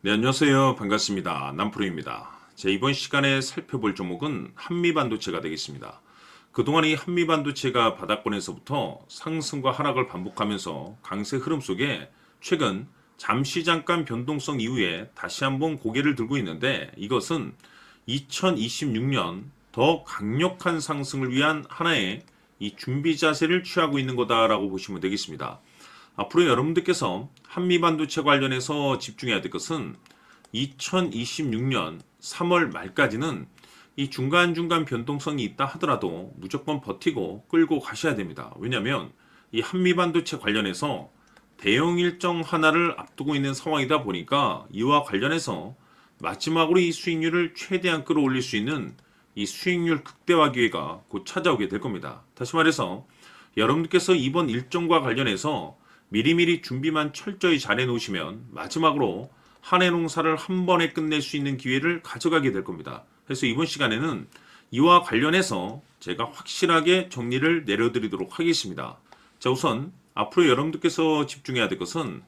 네, 안녕하세요. 반갑습니다. 남프로입니다. 이번 시간에 살펴볼 종목은 한미반도체가 되겠습니다. 그동안 이 한미반도체가 바닥권에서부터 상승과 하락을 반복하면서 강세 흐름 속에 최근 잠깐 변동성 이후에 다시 한번 고개를 들고 있는데, 이것은 2026년 더 강력한 상승을 위한 하나의 이 준비 자세를 취하고 있는 거다라고 보시면 되겠습니다. 앞으로 여러분들께서 한미반도체 관련해서 집중해야 될 것은 2026년 3월 말까지는 이 중간중간 변동성이 있다 하더라도 무조건 버티고 끌고 가셔야 됩니다. 왜냐하면 이 한미반도체 관련해서 대형 일정 하나를 앞두고 있는 상황이다 보니까 이와 관련해서 마지막으로 이 수익률을 최대한 끌어올릴 수 있는 이 수익률 극대화 기회가 곧 찾아오게 될 겁니다. 다시 말해서 여러분들께서 이번 일정과 관련해서 미리미리 준비만 철저히 잘 해놓으시면 마지막으로 한 해 농사를 한 번에 끝낼 수 있는 기회를 가져가게 될 겁니다. 그래서 이번 시간에는 이와 관련해서 제가 확실하게 정리를 내려드리도록 하겠습니다. 자, 우선 앞으로 여러분들께서 집중해야 될 것은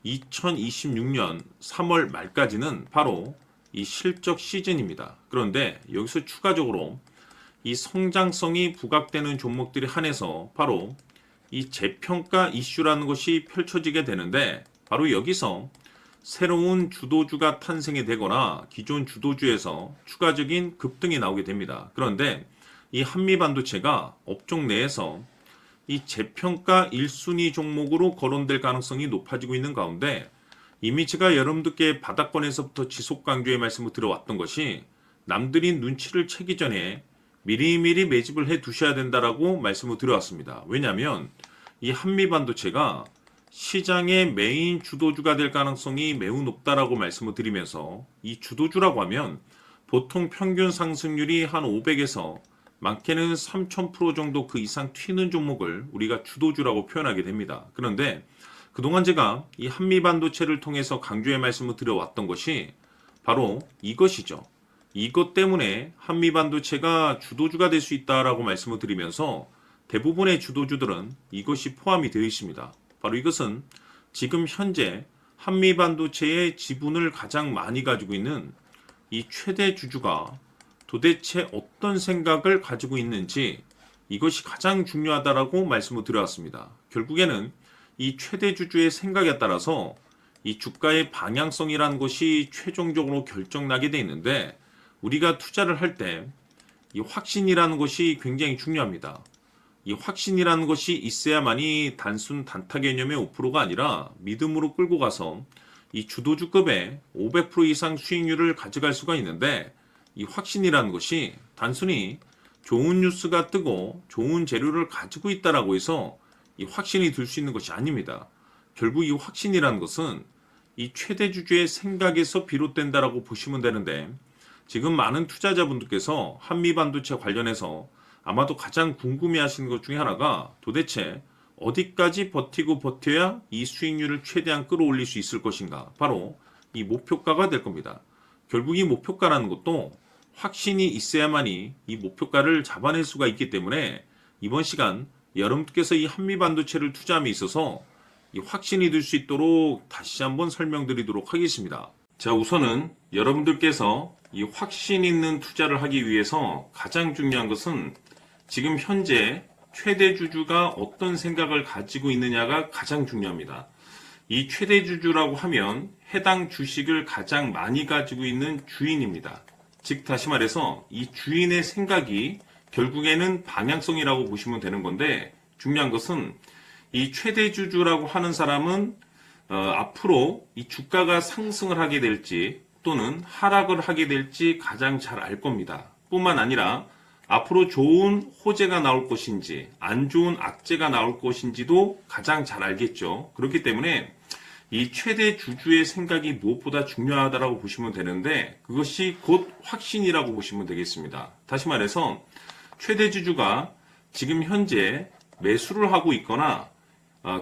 2026년 3월 말까지는 바로 이 실적 시즌입니다. 그런데 여기서 추가적으로 이 성장성이 부각되는 종목들이 한해서 바로 이 재평가 이슈라는 것이 펼쳐지게 되는데, 바로 여기서 새로운 주도주가 탄생이 되거나 기존 주도주에서 추가적인 급등이 나오게 됩니다. 그런데 이 한미반도체가 업종 내에서 이 재평가 1순위 종목으로 거론될 가능성이 높아지고 있는 가운데, 이미 제가 여러분들께 바닥권에서부터 지속 강조의 말씀을 드려왔던 것이 남들이 눈치를 채기 전에 미리미리 매집을 해 두셔야 된다라고 말씀을 드려왔습니다. 왜냐하면 이 한미반도체가 시장의 메인 주도주가 될 가능성이 매우 높다라고 말씀을 드리면서, 이 주도주라고 하면 보통 평균 상승률이 한 500에서 많게는 3000% 정도 그 이상 튀는 종목을 우리가 주도주라고 표현하게 됩니다. 그런데 그동안 제가 이 한미반도체를 통해서 강조의 말씀을 드려왔던 것이 바로 이것이죠. 이것 때문에 한미반도체가 주도주가 될 수 있다라고 말씀을 드리면서 대부분의 주도주들은 이것이 포함이 되어 있습니다. 바로 이것은 지금 현재 한미반도체의 지분을 가장 많이 가지고 있는 이 최대 주주가 도대체 어떤 생각을 가지고 있는지, 이것이 가장 중요하다라고 말씀을 드려왔습니다. 결국에는 이 최대 주주의 생각에 따라서 이 주가의 방향성이라는 것이 최종적으로 결정나게 돼 있는데, 우리가 투자를 할 때 이 확신이라는 것이 굉장히 중요합니다. 이 확신이라는 것이 있어야만이 단순 단타 개념의 5%가 아니라 믿음으로 끌고 가서 이 주도주급의 500% 이상 수익률을 가져갈 수가 있는데, 이 확신이라는 것이 단순히 좋은 뉴스가 뜨고 좋은 재료를 가지고 있다라고 해서 이 확신이 들 수 있는 것이 아닙니다. 결국 이 확신이라는 것은 이 최대 주주의 생각에서 비롯된다라고 보시면 되는데, 지금 많은 투자자분들께서 한미반도체 관련해서 아마도 가장 궁금해하시는 것 중에 하나가 도대체 어디까지 버티고 버텨야 이 수익률을 최대한 끌어올릴 수 있을 것인가, 바로 이 목표가가 될 겁니다. 결국 이 목표가라는 것도 확신이 있어야만이 이 목표가를 잡아낼 수가 있기 때문에 이번 시간 여러분께서 이 한미반도체를 투자함에 있어서 이 확신이 들 수 있도록 다시 한번 설명드리도록 하겠습니다. 자, 우선은 여러분들께서 이 확신 있는 투자를 하기 위해서 가장 중요한 것은 지금 현재 최대 주주가 어떤 생각을 가지고 있느냐가 가장 중요합니다. 이 최대 주주라고 하면 해당 주식을 가장 많이 가지고 있는 주인입니다. 즉 다시 말해서 이 주인의 생각이 결국에는 방향성이라고 보시면 되는 건데, 중요한 것은 이 최대 주주라고 하는 사람은 앞으로 이 주가가 상승을 하게 될지 또는 하락을 하게 될지 가장 잘 알 겁니다. 뿐만 아니라 앞으로 좋은 호재가 나올 것인지 안 좋은 악재가 나올 것인지도 가장 잘 알겠죠. 그렇기 때문에 이 최대 주주의 생각이 무엇보다 중요하다고 보시면 되는데, 그것이 곧 확신이라고 보시면 되겠습니다. 다시 말해서 최대 주주가 지금 현재 매수를 하고 있거나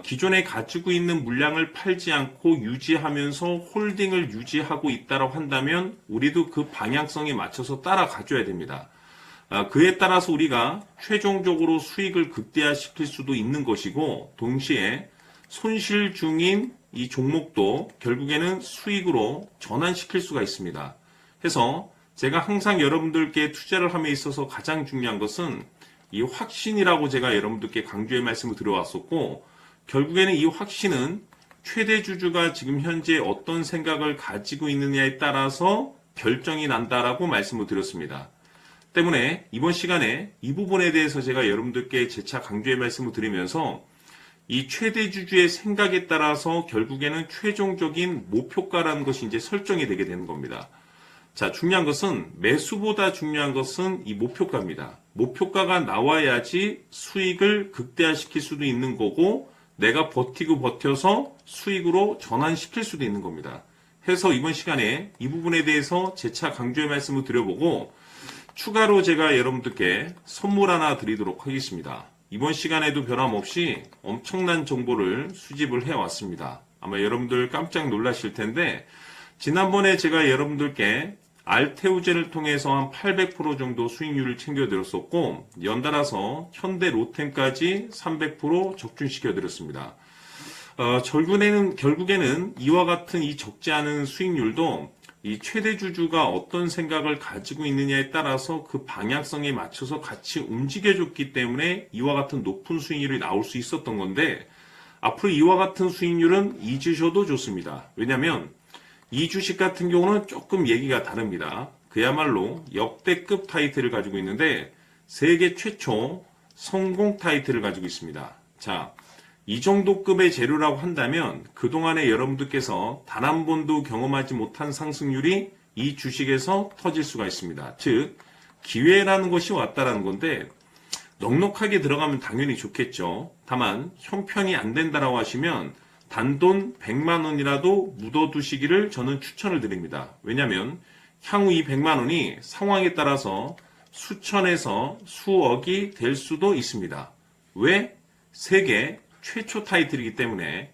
기존에 가지고 있는 물량을 팔지 않고 유지하면서 홀딩을 유지하고 있다고 한다면 우리도 그 방향성에 맞춰서 따라가줘야 됩니다. 그에 따라서 우리가 최종적으로 수익을 극대화시킬 수도 있는 것이고, 동시에 손실 중인 이 종목도 결국에는 수익으로 전환시킬 수가 있습니다. 해서 제가 항상 여러분들께 투자를 함에 있어서 가장 중요한 것은 이 확신이라고 제가 여러분들께 강조의 말씀을 드려왔었고, 결국에는 이 확신은 최대 주주가 지금 현재 어떤 생각을 가지고 있느냐에 따라서 결정이 난다라고 말씀을 드렸습니다. 때문에 이번 시간에 이 부분에 대해서 제가 여러분들께 재차 강조의 말씀을 드리면서 이 최대 주주의 생각에 따라서 결국에는 최종적인 목표가라는 것이 이제 설정이 되게 되는 겁니다. 자, 중요한 것은 매수보다 중요한 것은 이 목표가입니다. 목표가가 나와야지 수익을 극대화시킬 수도 있는 거고 내가 버티고 버텨서 수익으로 전환시킬 수도 있는 겁니다. 해서 이번 시간에 이 부분에 대해서 재차 강조의 말씀을 드려보고 추가로 제가 여러분들께 선물 하나 드리도록 하겠습니다. 이번 시간에도 변함없이 엄청난 정보를 수집을 해왔습니다. 아마 여러분들 깜짝 놀라실 텐데 지난번에 제가 여러분들께 알테우젠을 통해서 한 800% 정도 수익률을 챙겨드렸었고 연달아서 현대 로템까지 300% 적중시켜드렸습니다. 결국에는 이와 같은 이 적지 않은 수익률도 이 최대 주주가 어떤 생각을 가지고 있느냐에 따라서 그 방향성에 맞춰서 같이 움직여줬기 때문에 이와 같은 높은 수익률이 나올 수 있었던 건데 앞으로 이와 같은 수익률은 잊으셔도 좋습니다. 왜냐하면 이 주식 같은 경우는 조금 얘기가 다릅니다. 그야말로 역대급 타이틀을 가지고 있는데 세계 최초 성공 타이틀을 가지고 있습니다. 자, 이 정도 급의 재료라고 한다면 그동안에 여러분들께서 단 한 번도 경험하지 못한 상승률이 이 주식에서 터질 수가 있습니다. 즉 기회라는 것이 왔다라는 건데 넉넉하게 들어가면 당연히 좋겠죠. 다만 형편이 안 된다라고 하시면 단돈 100만 원이라도 묻어두시기를 저는 추천을 드립니다. 왜냐하면 향후 이 100만 원이 상황에 따라서 수천에서 수억이 될 수도 있습니다. 왜? 세계 최초 타이틀이기 때문에.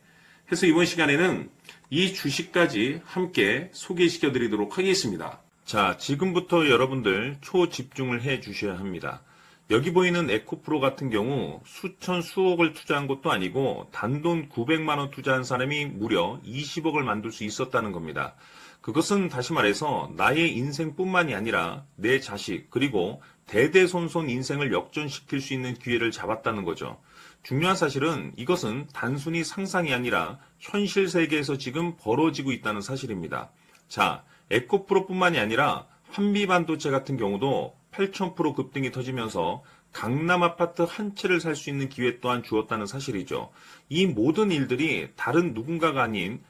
해서 이번 시간에는 이 주식까지 함께 소개시켜 드리도록 하겠습니다. 자, 지금부터 여러분들 초집중을 해 주셔야 합니다. 여기 보이는 에코프로 같은 경우 수천 수억을 투자한 것도 아니고 단돈 900만 원 투자한 사람이 무려 20억을 만들 수 있었다는 겁니다. 그것은 다시 말해서 나의 인생뿐만이 아니라 내 자식 그리고 대대손손 인생을 역전시킬 수 있는 기회를 잡았다는 거죠. 중요한 사실은 이것은 단순히 상상이 아니라 현실 세계에서 지금 벌어지고 있다는 사실입니다. 자, 에코프로뿐만이 아니라 한미반도체 같은 경우도 8,000% 급등이 터지면서 강남 아파트 한 채를 살 수 있는 기회 또한 주었다는 사실이죠. 이 모든 일들이 다른 누군가가 아닌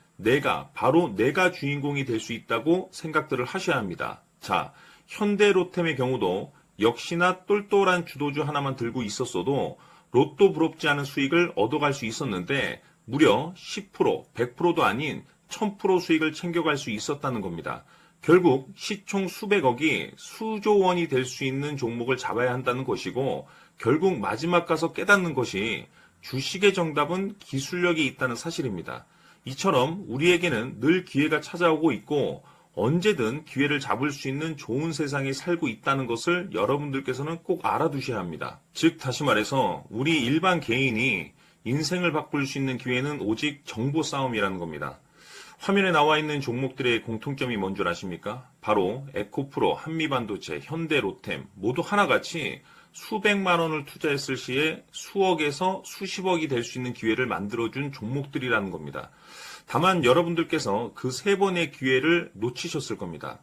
바로 내가 주인공이 될 수 있다고 생각들을 하셔야 합니다. 자, 현대로템의 경우도 역시나 똘똘한 주도주 하나만 들고 있었어도 로또 부럽지 않은 수익을 얻어갈 수 있었는데 무려 10%, 100%도 아닌 1000% 수익을 챙겨갈 수 있었다는 겁니다. 결국 시총 수백억이 수조 원이 될 수 있는 종목을 잡아야 한다는 것이고 결국 마지막 가서 깨닫는 것이 주식의 정답은 기술력이 있다는 사실입니다. 이처럼 우리에게는 늘 기회가 찾아오고 있고 언제든 기회를 잡을 수 있는 좋은 세상에 살고 있다는 것을 여러분들께서는 꼭 알아두셔야 합니다. 즉 다시 말해서 우리 일반 개인이 인생을 바꿀 수 있는 기회는 오직 정보 싸움이라는 겁니다. 화면에 나와 있는 종목들의 공통점이 뭔 줄 아십니까? 바로 에코프로, 한미반도체, 현대로템 모두 하나같이 수백만 원을 투자했을 시에 수억에서 수십억이 될 수 있는 기회를 만들어준 종목들이라는 겁니다. 다만 여러분들께서 그 세 번의 기회를 놓치셨을 겁니다.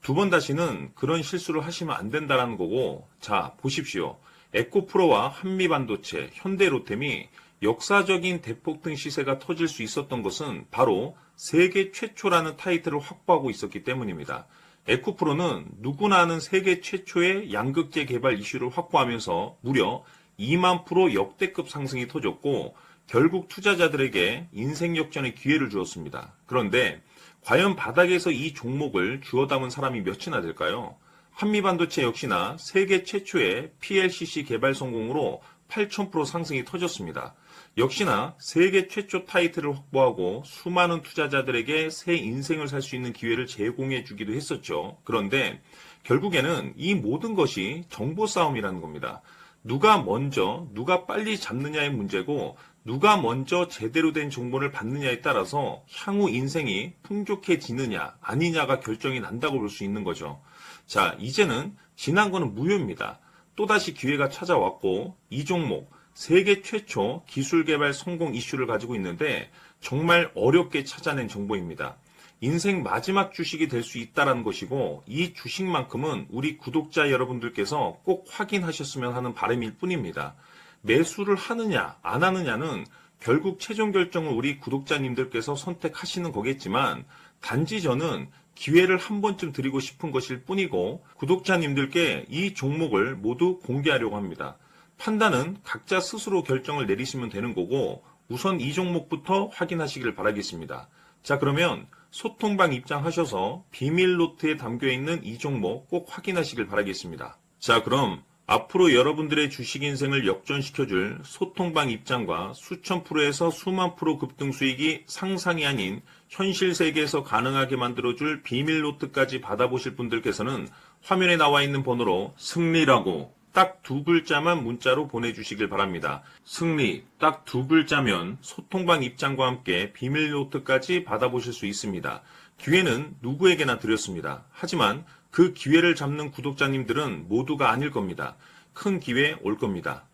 두 번 다시는 그런 실수를 하시면 안 된다는 거고, 자 보십시오. 에코프로와 한미반도체, 현대로템이 역사적인 대폭등 시세가 터질 수 있었던 것은 바로 세계 최초라는 타이틀을 확보하고 있었기 때문입니다. 에코프로는 누구나 아는 세계 최초의 양극재 개발 이슈를 확보하면서 무려 2만 프로 역대급 상승이 터졌고 결국 투자자들에게 인생 역전의 기회를 주었습니다. 그런데 과연 바닥에서 이 종목을 주워 담은 사람이 몇이나 될까요? 한미반도체 역시나 세계 최초의 PLCC 개발 성공으로 8,000% 상승이 터졌습니다. 역시나 세계 최초 타이틀을 확보하고 수많은 투자자들에게 새 인생을 살 수 있는 기회를 제공해 주기도 했었죠. 그런데 결국에는 이 모든 것이 정보 싸움이라는 겁니다. 누가 먼저, 누가 빨리 잡느냐의 문제고 누가 먼저 제대로 된 정보를 받느냐에 따라서 향후 인생이 풍족해지느냐 아니냐가 결정이 난다고 볼 수 있는 거죠. 자, 이제는 지난 거는 무효입니다. 또다시 기회가 찾아왔고 이 종목 세계 최초 기술 개발 성공 이슈를 가지고 있는데 정말 어렵게 찾아낸 정보입니다. 인생 마지막 주식이 될 수 있다는 것이고 이 주식만큼은 우리 구독자 여러분들께서 꼭 확인하셨으면 하는 바람일 뿐입니다. 매수를 하느냐 안 하느냐는 결국 최종 결정을 우리 구독자님들께서 선택하시는 거겠지만 단지 저는 기회를 한 번쯤 드리고 싶은 것일 뿐이고 구독자님들께 이 종목을 모두 공개하려고 합니다. 판단은 각자 스스로 결정을 내리시면 되는 거고 우선 이 종목부터 확인하시길 바라겠습니다. 자, 그러면 소통방 입장하셔서 비밀 노트에 담겨있는 이 종목 꼭 확인하시길 바라겠습니다. 자, 그럼 앞으로 여러분들의 주식 인생을 역전시켜줄 소통방 입장과 수천 프로에서 수만 프로 급등 수익이 상상이 아닌 현실 세계에서 가능하게 만들어줄 비밀 노트까지 받아보실 분들께서는 화면에 나와 있는 번호로 승리라고 딱 두 글자만 문자로 보내주시길 바랍니다. 승리 딱 두 글자면 소통방 입장과 함께 비밀 노트까지 받아보실 수 있습니다. 기회는 누구에게나 드렸습니다. 하지만 그 기회를 잡는 구독자님들은 모두가 아닐 겁니다. 큰 기회 올 겁니다.